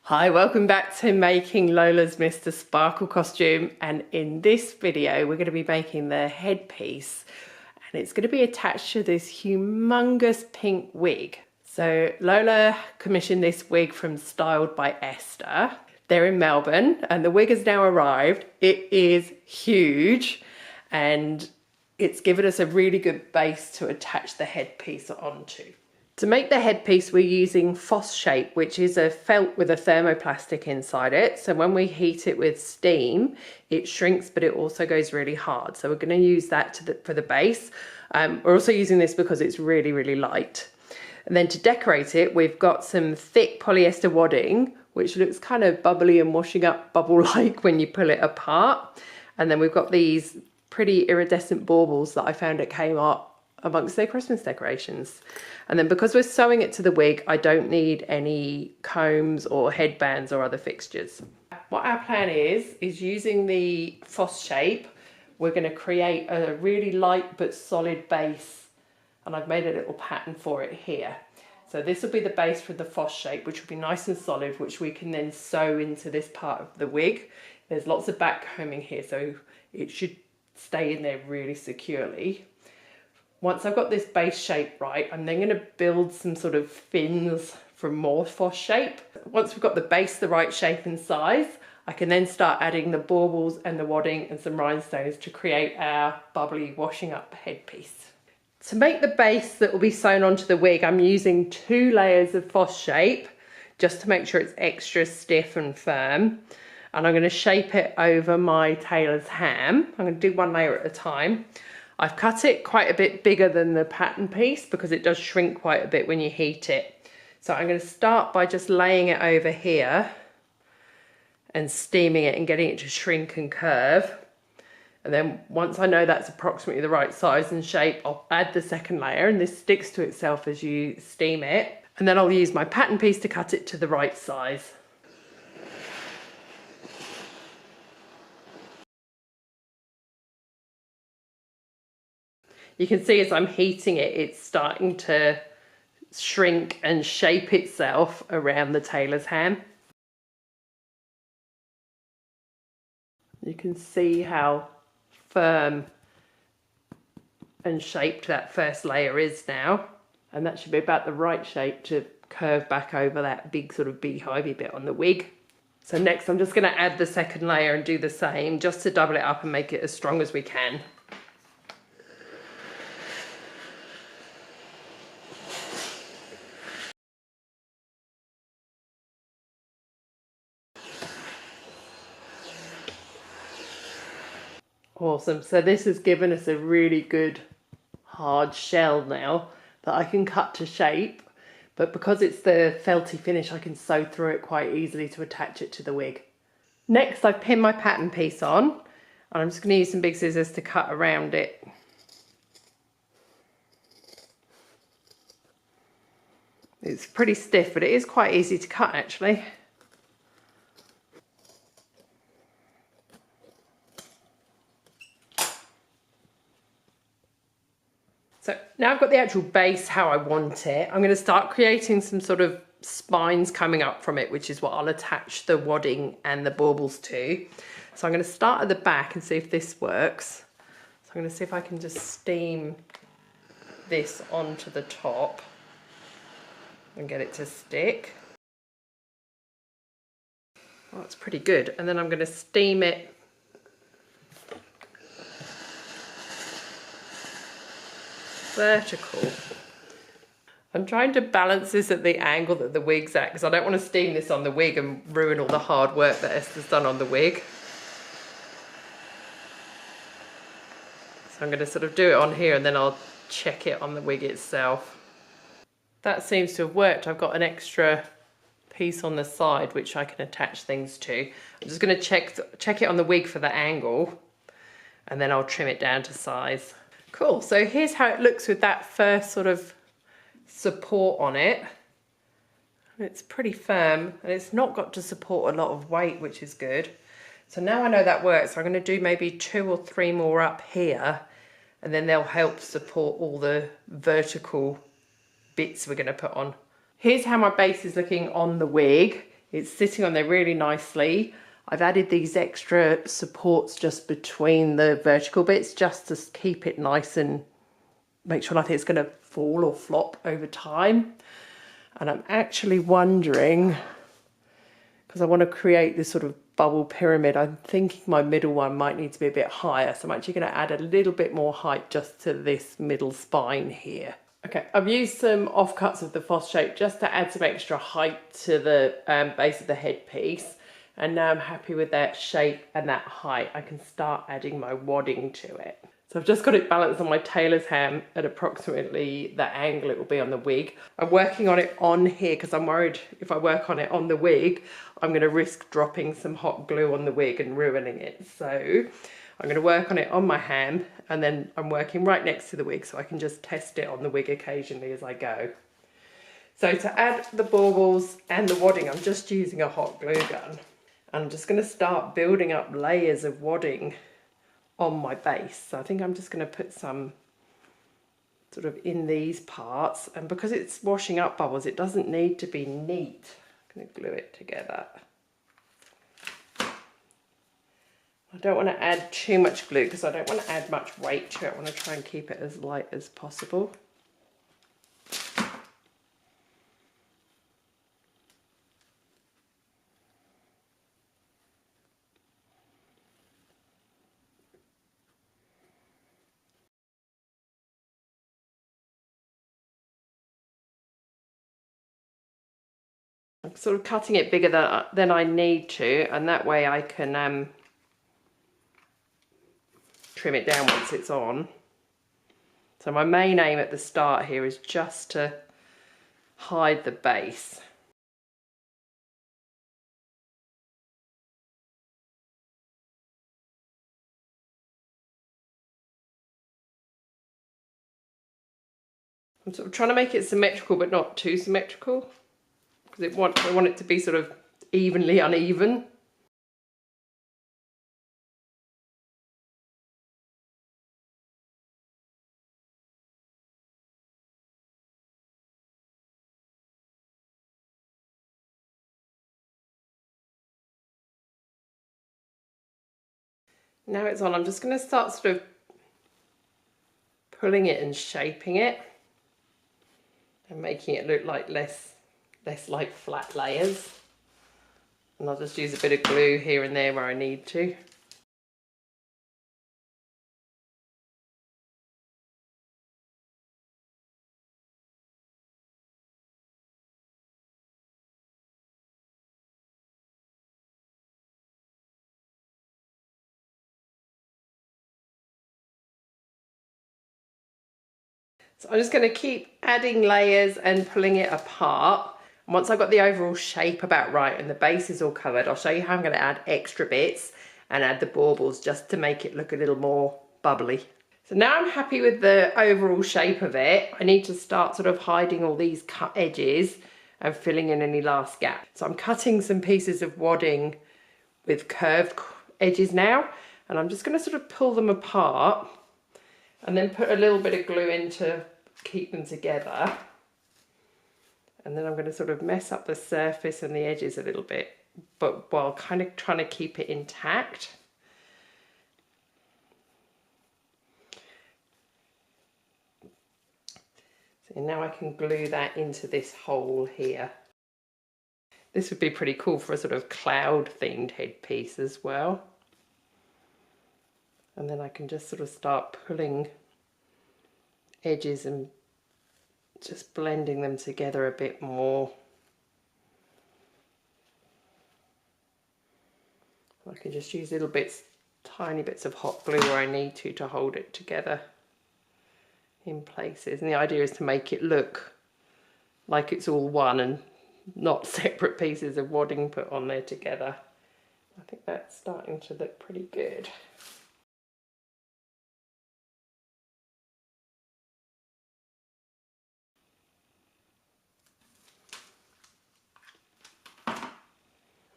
Hi, welcome back to making Lola's Mr. Sparkle costume, and in this video we're going to be making the headpiece and it's going to be attached to this humongous pink wig. So Lola commissioned this wig from Styled by Esther. They're in Melbourne and the wig has now arrived. It is huge and it's given us a really good base to attach the headpiece onto. To make the headpiece, we're using fosshape, which is a felt with a thermoplastic inside it. So when we heat it with steam, it shrinks, but it also goes really hard. So we're going to use that for the base. We're also using this because it's really, really light. And then to decorate it, we've got some thick polyester wadding, which looks kind of bubbly and washing up bubble-like when you pull it apart. And then we've got these pretty iridescent baubles that I found at Kmart amongst their Christmas decorations. And then because we're sewing it to the wig, I don't need any combs or headbands or other fixtures. What our plan is using the fosshape, we're going to create a really light but solid base, and I've made a little pattern for it here. So this will be the base for the fosshape, which will be nice and solid, which we can then sew into this part of the wig. There's lots of back combing here, so it should stay in there really securely. Once I've got this base shape right, I'm then going to build some sort of fins from more fosshape. Once we've got the base the right shape and size, I can then start adding the baubles and the wadding and some rhinestones to create our bubbly washing up headpiece. To make the base that will be sewn onto the wig, I'm using 2 layers of fosshape just to make sure it's extra stiff and firm. And I'm going to shape it over my tailor's ham. I'm going to do 1 layer at a time. I've cut it quite a bit bigger than the pattern piece because it does shrink quite a bit when you heat it. So I'm going to start by just laying it over here and steaming it and getting it to shrink and curve. And then once I know that's approximately the right size and shape, I'll add the second layer, and this sticks to itself as you steam it. And then I'll use my pattern piece to cut it to the right size. You can see as I'm heating it, it's starting to shrink and shape itself around the tailor's ham. You can see how firm and shaped that first layer is now. And that should be about the right shape to curve back over that big sort of beehivey bit on the wig. So next I'm just going to add the second layer and do the same just to double it up and make it as strong as we can. Awesome, so this has given us a really good hard shell now that I can cut to shape, but because it's the felty finish I can sew through it quite easily to attach it to the wig. Next I've pinned my pattern piece on, and I'm just going to use some big scissors to cut around it. It's pretty stiff, but it is quite easy to cut actually. So now I've got the actual base how I want it, I'm going to start creating some sort of spines coming up from it, which is what I'll attach the wadding and the baubles to. So I'm going to start at the back and see if this works. So I'm going to see if I can just steam this onto the top and get it to stick. Oh, it's pretty good. And then I'm going to steam it vertical. I'm trying to balance this at the angle that the wig's at because I don't want to steam this on the wig and ruin all the hard work that Esther's done on the wig. So I'm going to sort of do it on here and then I'll check it on the wig itself. That seems to have worked. I've got an extra piece on the side which I can attach things to. I'm just going to check it on the wig for the angle and then I'll trim it down to size. Cool, so here's how it looks with that first sort of support on it. It's pretty firm and it's not got to support a lot of weight, which is good. So now I know that works, so I'm going to do maybe 2 or 3 more up here and then they'll help support all the vertical bits we're going to put on. Here's how my base is looking on the wig. It's sitting on there really nicely. I've added these extra supports just between the vertical bits just to keep it nice and make sure nothing's going to fall or flop over time. And I'm actually wondering, because I want to create this sort of bubble pyramid, I'm thinking my middle one might need to be a bit higher. So I'm actually going to add a little bit more height just to this middle spine here. Okay, I've used some offcuts of the fosshape just to add some extra height to the base of the headpiece. And now I'm happy with that shape and that height. I can start adding my wadding to it. So I've just got it balanced on my tailor's ham at approximately the angle it will be on the wig. I'm working on it on here because I'm worried if I work on it on the wig, I'm going to risk dropping some hot glue on the wig and ruining it. So I'm going to work on it on my ham, and then I'm working right next to the wig so I can just test it on the wig occasionally as I go. So to add the baubles and the wadding, I'm just using a hot glue gun. I'm just going to start building up layers of wadding on my base. So I think I'm just going to put some sort of in these parts, and because it's washing up bubbles, it doesn't need to be neat. I'm going to glue it together. I don't want to add too much glue because I don't want to add much weight to it. I want to try and keep it as light as possible. I'm sort of cutting it bigger than I need to, and that way I can trim it down once it's on. So my main aim at the start here is just to hide the base. I'm sort of trying to make it symmetrical but not too symmetrical, because I want it to be sort of evenly uneven. Now it's on, I'm just going to start sort of pulling it and shaping it and making it look like less like flat layers. And I'll just use a bit of glue here and there where I need to. So I'm just going to keep adding layers and pulling it apart. And once I've got the overall shape about right and the base is all covered, I'll show you how I'm going to add extra bits and add the baubles just to make it look a little more bubbly. So now I'm happy with the overall shape of it. I need to start sort of hiding all these cut edges and filling in any last gap. So I'm cutting some pieces of wadding with curved edges now, and I'm just going to sort of pull them apart and then put a little bit of glue in to keep them together. And then I'm going to sort of mess up the surface and the edges a little bit, but while kind of trying to keep it intact. So now I can glue that into this hole here. This would be pretty cool for a sort of cloud themed headpiece as well. And then I can just sort of start pulling edges and just blending them together a bit more. I can just use little bits, tiny bits of hot glue where I need to hold it together in places. And the idea is to make it look like it's all one and not separate pieces of wadding put on there together. I think that's starting to look pretty good.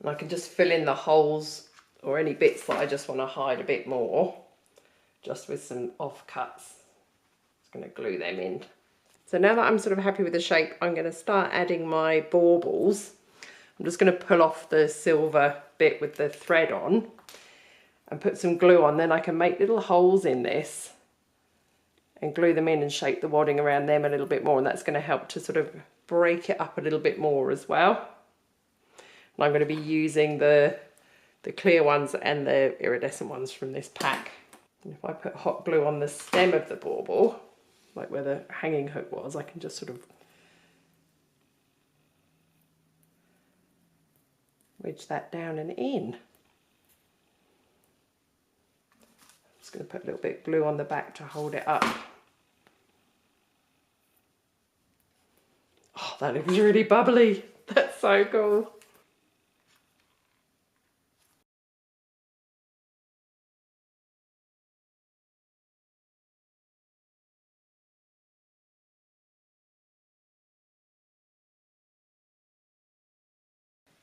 And I can just fill in the holes or any bits that I just want to hide a bit more, just with some offcuts. Just going to glue them in. So now that I'm sort of happy with the shape, I'm going to start adding my baubles. I'm just going to pull off the silver bit with the thread on and put some glue on. Then I can make little holes in this and glue them in and shape the wadding around them a little bit more, and that's going to help to sort of break it up a little bit more as well. And I'm going to be using the clear ones and the iridescent ones from this pack. And if I put hot glue on the stem of the bauble, like where the hanging hook was, I can just sort of wedge that down and in. I'm just going to put a little bit of glue on the back to hold it up. Oh, that looks really bubbly. That's so cool.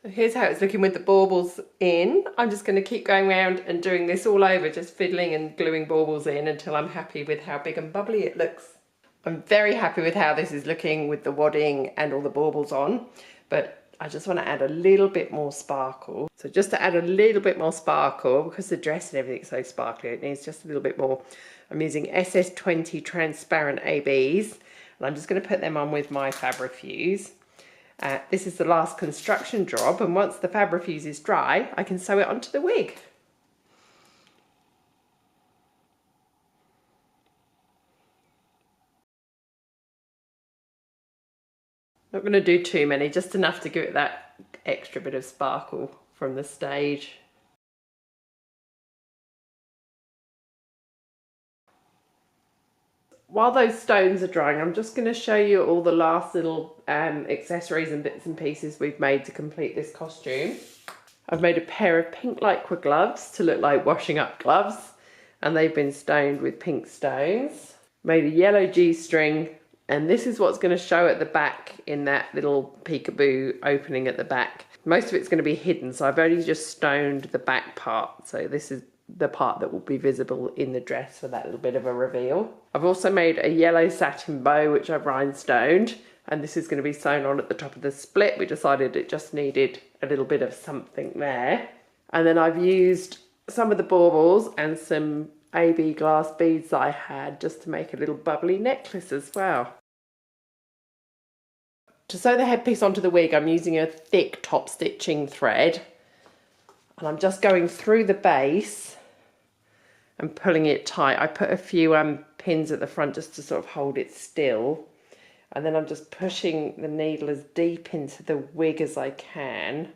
So here's how it's looking with the baubles in. I'm just going to keep going around and doing this all over, just fiddling and gluing baubles in until I'm happy with how big and bubbly it looks. I'm very happy with how this is looking with the wadding and all the baubles on, but I just want to add a little bit more sparkle. So just to add a little bit more sparkle, because the dress and everything's so sparkly, it needs just a little bit more. I'm using SS20 transparent ABs, and I'm just going to put them on with my Fabrifuse. This is the last construction job, and once the Fabrifuse is dry, I can sew it onto the wig. Not going to do too many, just enough to give it that extra bit of sparkle from the stage. While those stones are drying, I'm just going to show you all the last little accessories and bits and pieces we've made to complete this costume. I've made a pair of pink lycra gloves to look like washing up gloves, and they've been stoned with pink stones. Made a yellow G-string, and this is what's going to show at the back in that little peekaboo opening at the back. Most of it's going to be hidden, so I've only just stoned the back part, so this is the part that will be visible in the dress for that little bit of a reveal. I've also made a yellow satin bow which I've rhinestoned, and this is going to be sewn on at the top of the split. We decided it just needed a little bit of something there. And then I've used some of the baubles and some AB glass beads that I had just to make a little bubbly necklace as well. To sew the headpiece onto the wig, I'm using a thick top stitching thread, and I'm just going through the base and pulling it tight. I put a few pins at the front just to sort of hold it still, and then I'm just pushing the needle as deep into the wig as I can,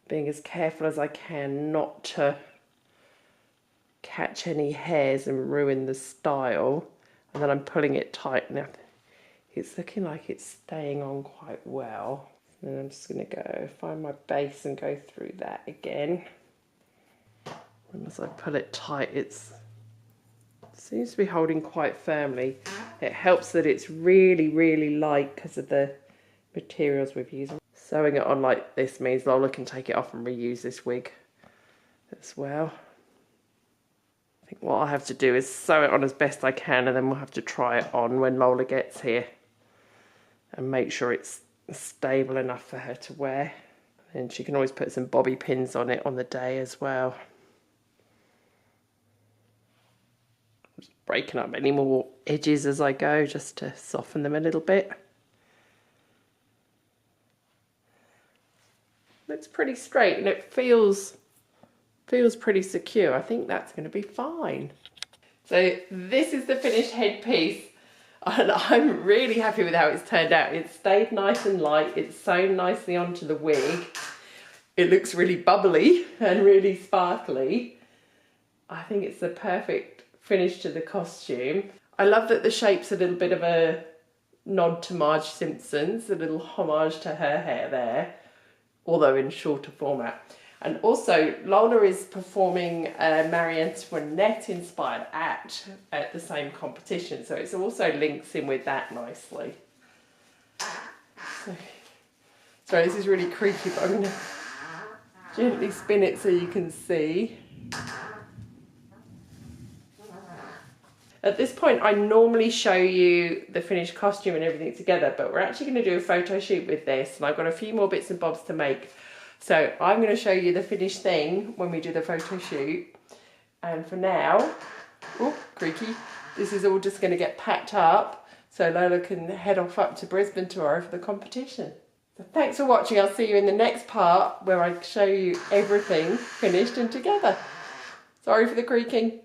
being as careful as I can not to catch any hairs and ruin the style. And then I'm pulling it tight now. It's looking like it's staying on quite well. And I'm just going to go find my base and go through that again. And as I pull it tight, it seems to be holding quite firmly. It helps that it's really, really light because of the materials we've used. Sewing it on like this means Lola can take it off and reuse this wig as well. I think what I'll have to do is sew it on as best I can, and then we'll have to try it on when Lola gets here and make sure it's stable enough for her to wear. And she can always put some bobby pins on it on the day as well. Just breaking up any more edges as I go just to soften them a little bit. Looks pretty straight, and it feels pretty secure. I think that's going to be fine. So this is the finished headpiece, and I'm really happy with how it's turned out. It stayed nice and light. It's sewn nicely onto the wig. It looks really bubbly and really sparkly. I think it's the perfect finish to the costume. I love that the shape's a little bit of a nod to Marge Simpson's, a little homage to her hair there, although in shorter format. And also, Lola is performing a Marie Antoinette inspired act at the same competition, so it also links in with that nicely. So this is really creaky, but I'm going to gently spin it so you can see. At this point, I normally show you the finished costume and everything together, but we're actually going to do a photo shoot with this, and I've got a few more bits and bobs to make. So I'm going to show you the finished thing when we do the photo shoot. And for now, oh, creaky, this is all just going to get packed up so Lola can head off up to Brisbane tomorrow for the competition. So thanks for watching. I'll see you in the next part where I show you everything finished and together. Sorry for the creaking.